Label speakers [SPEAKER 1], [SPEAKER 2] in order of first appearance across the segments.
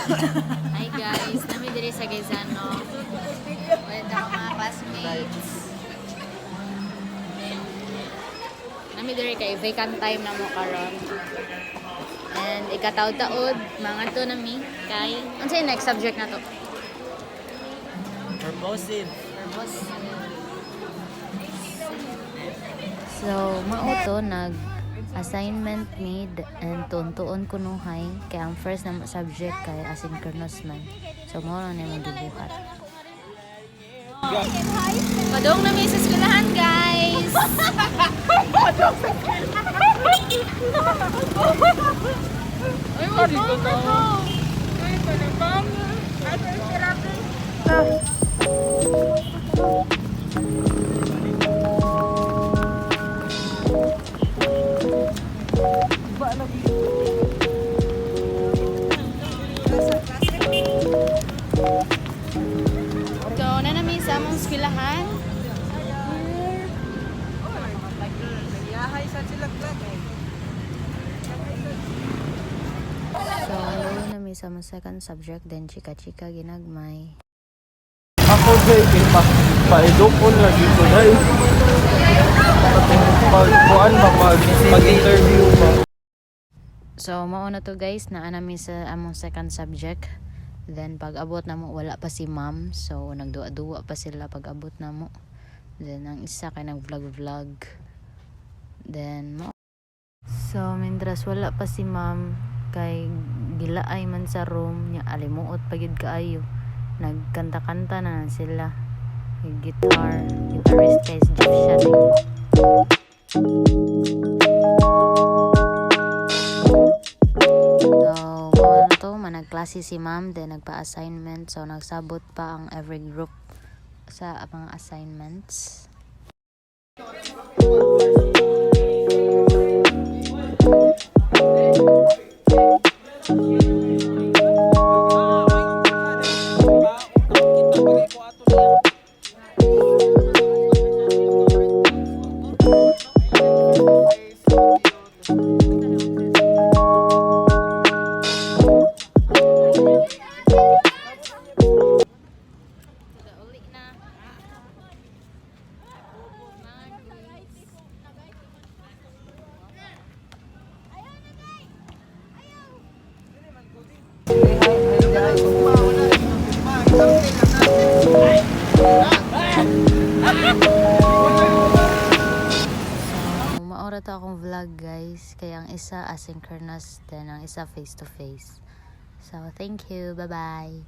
[SPEAKER 1] Hi guys, nami diri sa Gaisano. With ako mga classmates. Nami diri kay vacant time na mo karon. And ikataod-taod mga to nami kay unsa yung next subject na to?
[SPEAKER 2] Purposive.
[SPEAKER 1] Purpose.
[SPEAKER 3] So, mauto nag assignment made and tuon-tuon ko nuhay kay ang first na subject kay asynchronous man. So, mo na nimo gibuhat.
[SPEAKER 1] Padong nami sa eskwelahan guys. Ay, wali ko to. Ay, panabang. Ay, therapy. So, na namin sa among eskwelahan.
[SPEAKER 3] So, lalo na may sa mga second subject then chika-chika ginagmay.
[SPEAKER 2] Ako day kay pa-edupon lagi ko day. Pagkuan ba mag-interview ba?
[SPEAKER 3] So, mauna to guys na anami sa among second subject. Then pag abot na mo wala pa si ma'am. So, nagduwa-duwa pa sila pag abot na mo. Then ang isa kay nag-vlog-vlog. Then so, mientras wala pa si ma'am kay gilaay man sa room niya alimuot pagid kaayo. Nagkanta-kanta na sila. May guitarist kay si Jeff Shanning. So, managklase si ma'am, then nagpa-assignment. So, nagsabot pa ang every group sa mga assignments. Maura to akong vlog guys, kaya ang isa asynchronous then ang isa face to face. So thank you, bye bye.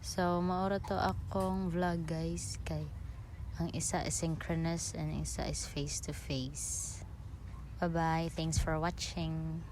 [SPEAKER 3] So maura to akong vlog guys, kay ang isa is synchronous and ang isa is face to face. Bye bye, thanks for watching.